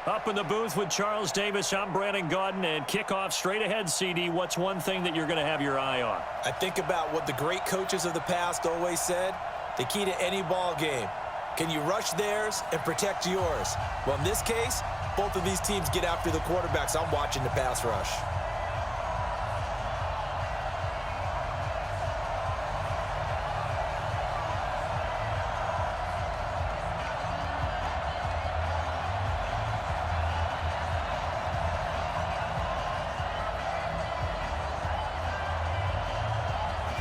Up in the booth with Charles Davis, I'm Brandon Gaudin, and kickoff straight ahead, CD. What's one thing that you're going to have your eye on? I think about what the great coaches of the past always said. The key to any ball game. Can you rush theirs and protect yours? Well, in this case, both of these teams get after the quarterbacks. I'm watching the pass rush.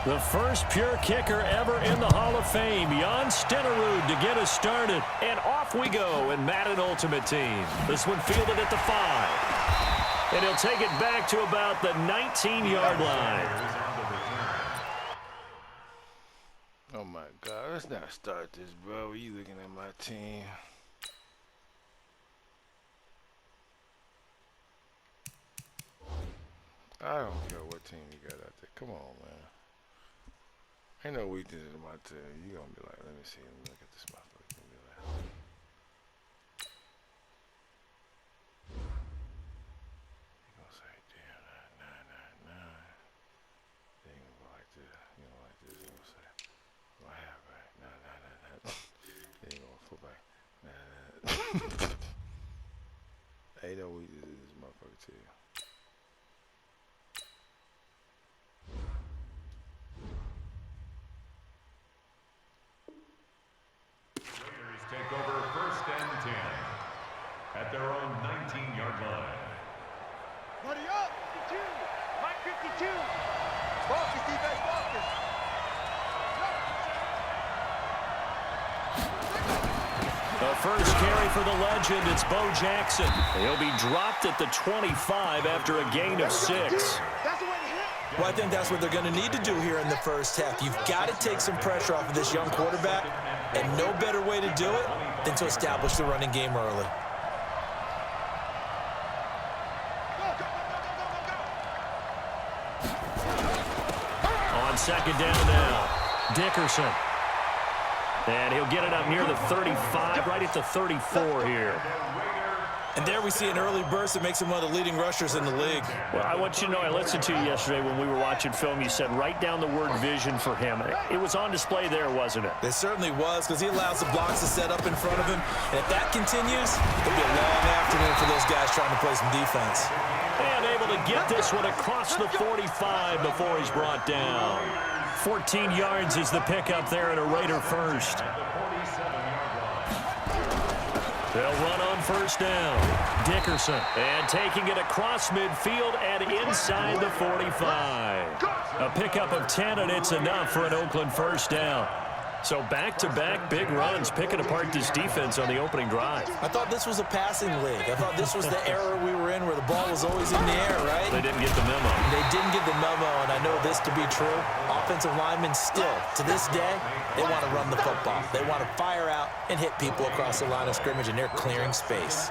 The first pure kicker ever in the Hall of Fame, Jan Stenerud, to get us started. And off we go in Madden Ultimate Team. This one fielded at the 5. And he'll take it back to about the 19-yard line. Oh, my God. Let's not start this, bro. You looking at my team. I don't care what team you got out there. Come on, man. Ain't no weakness in my team. You gonna be like, let me see. Let me look at this motherfucker. Gonna be like, you gonna say, damn, 999. Then you gonna go like this. You know, like this. You gonna say, what happened? Right? 999. Then you gonna flip back. 999. Ain't no weakness in this motherfucker team. Take over 1st and 10 at their own 19-yard line. Buddy up! 52! Mike 52! Marcus, defense, Marcus! The first carry for the legend, it's Bo Jackson. He'll be dropped at the 25 after a gain of 6. Well, I think that's what they're going to need to do here in the first half. You've got to take some pressure off of this young quarterback, and no better way to do it than to establish the running game early. On second down now, Dickerson. And he'll get it up near the 35, right at the 34 here. And there we see an early burst that makes him one of the leading rushers in the league. Well, I want you to know, I listened to you yesterday when we were watching film. You said write down the word vision for him. It was on display there, wasn't it? It certainly was, because he allows the blocks to set up in front of him. And if that continues, it'll be a long afternoon for those guys trying to play some defense. And able to get this one across the 45 before he's brought down. 14 yards is the pickup there at a Raider first. They'll run on first down. Dickerson, and taking it across midfield and inside the 45. A pickup of 10, and it's enough for an Oakland first down. So back-to-back big runs, picking apart this defense on the opening drive. I thought this was a passing league. I thought this was the era we were in where the ball was always in the air, right? They didn't get the memo. They didn't get the memo, and I know this to be true. Offensive linemen still, to this day, they want to run the football. They want to fire out and hit people across the line of scrimmage, and they're clearing space.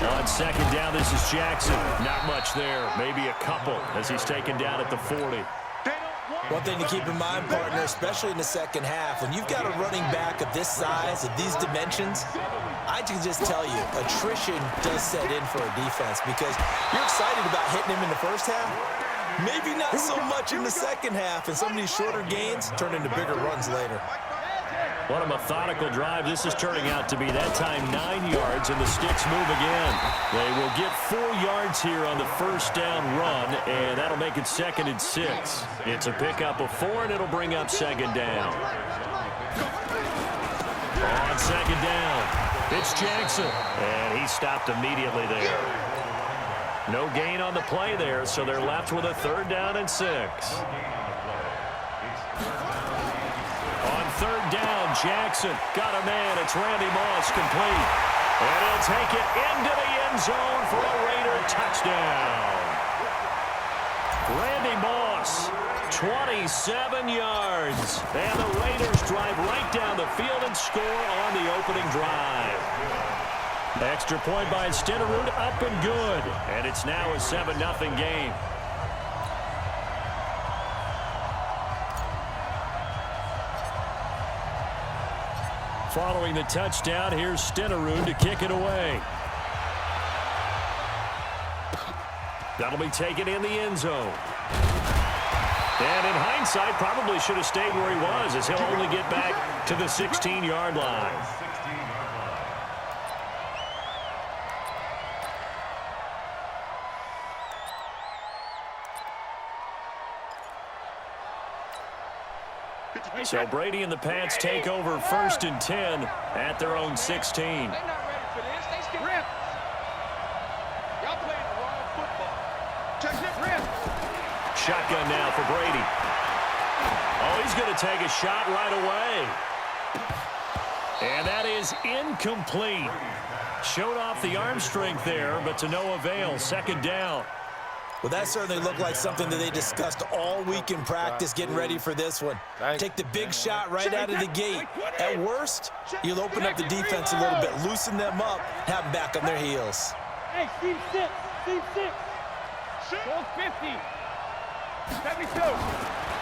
On second down, this is Jackson. Not much there. Maybe a couple as he's taken down at the 40. One thing to keep in mind, partner, especially in the second half, when you've got a running back of this size, of these dimensions, I can just tell you, attrition does set in for a defense because you're excited about hitting him in the first half. Maybe not so much in the second half, and some of these shorter gains turn into bigger runs later. What a methodical drive this is turning out to be. That time 9 yards, and the sticks move again. They will get 4 yards here on the first down run, and that'll make it 2nd and 6. It's a pickup of 4, and it'll bring up second down. On second down, it's Jackson, and he stopped immediately there. No gain on the play there, so they're left with a 3rd down and 6. Third down, Jackson got a man. It's Randy Moss complete. And he'll take it into the end zone for a Raider touchdown. Randy Moss, 27 yards. And the Raiders drive right down the field and score on the opening drive. Extra point by Stenerud, up and good. And it's now a 7-0 game. Following the touchdown, here's Stenerud to kick it away. That'll be taken in the end zone. And in hindsight, probably should have stayed where he was, as he'll only get back to the 16-yard line. So Brady and the Pats take over 1st and 10 at their own 16. They're not ready for this. They skip. Rip. Y'all playing the wrong football. Check it. Rip. Shotgun now for Brady. Oh, he's going to take a shot right away. And that is incomplete. Showed off the arm strength there, but to no avail. 2nd down. Well, that certainly looked like something that they discussed all week in practice, getting ready for this one. Take the big shot right out of the gate. At worst, you'll open up the defense a little bit, loosen them up, have them back on their heels. Hey, Steve 6. Steve 6. Goal 50. 72.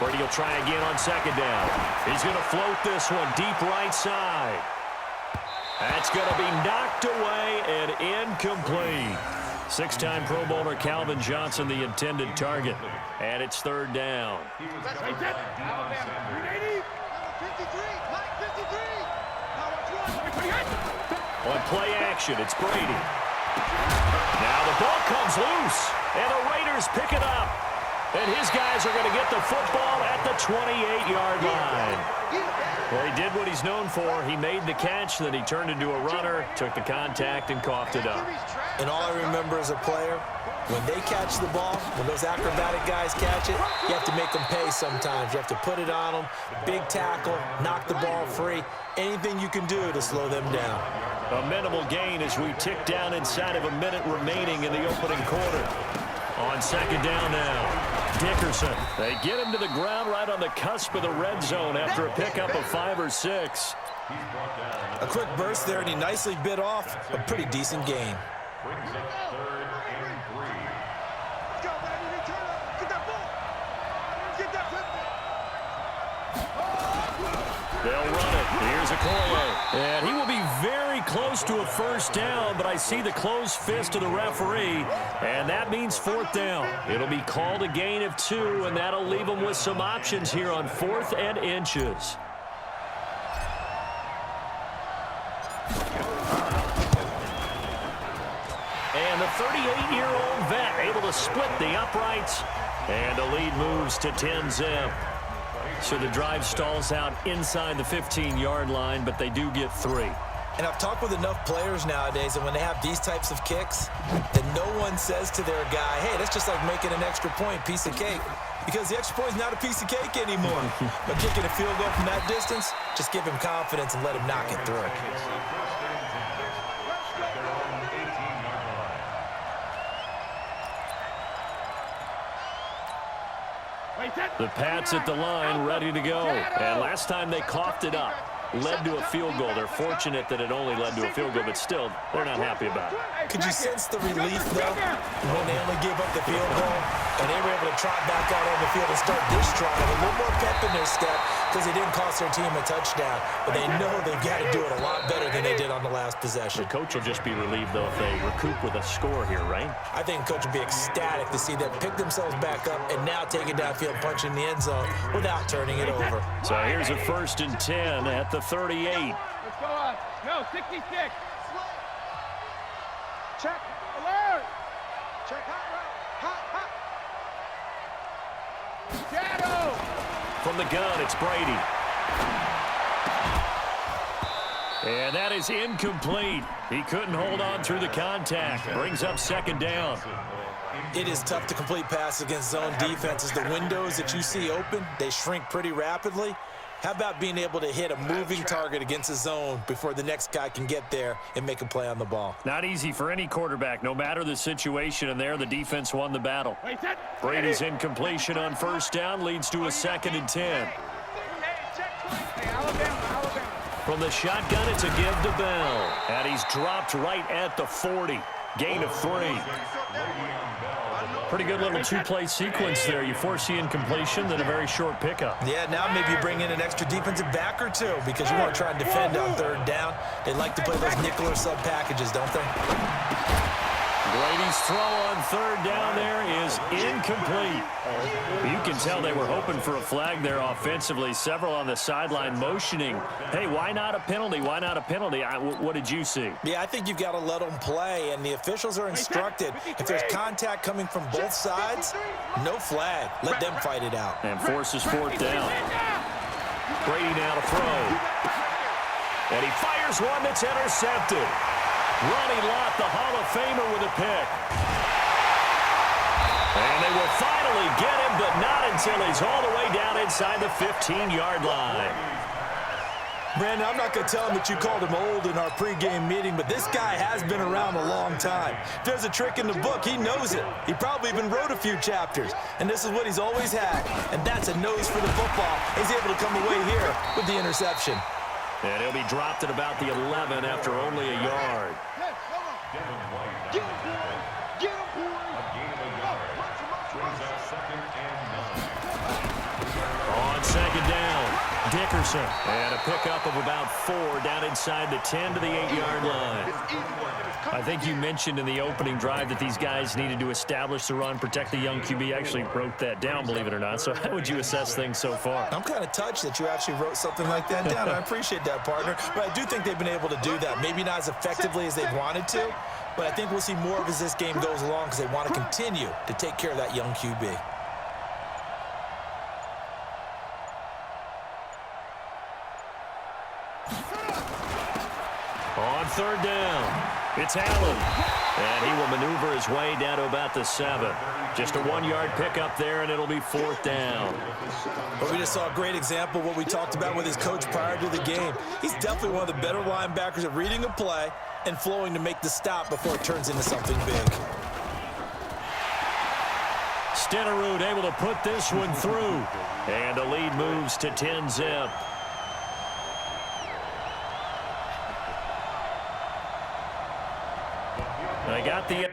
Brady will try again on 2nd down. He's going to float this one deep right side. That's going to be knocked away and incomplete. 6-time Pro Bowler Calvin Johnson, the intended target. And it's 3rd down. On play action, it's Brady. Now the ball comes loose, and the Raiders pick it up. And his guys are going to get the football at the 28-yard line. Well, he did what he's known for. He made the catch, then he turned into a runner, took the contact, and coughed it up. And all I remember as a player, when they catch the ball, when those acrobatic guys catch it, you have to make them pay sometimes. You have to put it on them, big tackle, knock the ball free, anything you can do to slow them down. A minimal gain as we tick down inside of a minute remaining in the opening quarter. On 2nd down now. Dickerson. They get him to the ground right on the cusp of the red zone after a pickup of 5 or 6. A quick burst there, and he nicely bit off a pretty decent gain. Brings up 3rd and 3. Let's go, baby. Return up. Get that ball. Get that football. They'll run it. Here's Okoye. And he will be very close to a 1st down, but I see the closed fist of the referee, and that means 4th down. It'll be called a gain of 2, and that'll leave them with some options here on 4th and inches. And the 38-year-old vet able to split the uprights, and the lead moves to 10-zip. So the drive stalls out inside the 15-yard line, but they do get 3. And I've talked with enough players nowadays, and when they have these types of kicks, that no one says to their guy, hey, that's just like making an extra point, piece of cake. Because the extra point is not a piece of cake anymore. But kicking a field goal from that distance, just give him confidence and let him knock it through. The Pats at the line, ready to go. And last time they coughed it up, led to a field goal. They're fortunate that it only led to a field goal, but still, they're not happy about it. Could you sense the relief, though, when they only gave up the field goal, and they were able to trot back out on the field and start this drive? A little more pep in their step because they didn't cost their team a touchdown, but they know they've got to do it a lot better than they did on the last possession. The coach will just be relieved, though, if they recoup with a score here, right? I think the coach will be ecstatic to see them pick themselves back up and now take it downfield, punch in the end zone without turning it over. So here's a 1st and 10 at the 38. Let's go on. No, 66. Check. Alert. Check. Hot, hot. Shadow. From the gun, it's Brady. And that is incomplete. He couldn't hold on through the contact. Brings up 2nd down. It is tough to complete passes against zone defenses. The windows that you see open, they shrink pretty rapidly. How about being able to hit a moving target against a zone before the next guy can get there and make a play on the ball? Not easy for any quarterback, no matter the situation, and there the defense won the battle. Brady's incompletion on 1st down leads to a 2nd and 10. From the shotgun, it's a give to Bell. And he's dropped right at the 40. Gain of 3. Pretty good little two-play sequence there. You force the incompletion, then a very short pickup. Yeah, now maybe you bring in an extra defensive back or two because you want to try and defend on third down. They like to play those nickel or sub packages, don't they? Brady's throw on third down there is incomplete. You can tell they were hoping for a flag there offensively. Several on the sideline motioning, hey, why not a penalty? Why not a penalty? What did you see? Yeah, I think you've got to let them play, and the officials are instructed. If there's contact coming from both sides, no flag. Let them fight it out. And forces fourth down. Brady now to throw. And he fires one that's intercepted. Ronnie Lott, the Hall of Famer, with a pick. And they will finally get him, but not until he's all the way down inside the 15-yard line. Brandon, I'm not going to tell him that you called him old in our pregame meeting, but this guy has been around a long time. If there's a trick in the book, he knows it. He probably even wrote a few chapters. And this is what he's always had, and that's a nose for the football. He's able to come away here with the interception. And he'll be dropped at about the 11 after only a yard. On second down, Dickerson. And a pickup of about 4 down inside the 10 to the 8-yard line. I think you mentioned in the opening drive that these guys needed to establish the run, protect the young QB. Actually wrote that down, believe it or not. So how would you assess things so far? I'm kind of touched that you actually wrote something like that down. I appreciate that, partner. But I do think they've been able to do that. Maybe not as effectively as they've wanted to, but I think we'll see more of as this game goes along because they want to continue to take care of that young QB. On third down, it's Allen. And he will maneuver his way down to about the 7. Just a 1-yard pickup there, and it'll be fourth down. But we just saw a great example of what we talked about with his coach prior to the game. He's definitely one of the better linebackers at reading a play and flowing to make the stop before it turns into something big. Stenerud able to put this one through. And the lead moves to 10-zip. They got the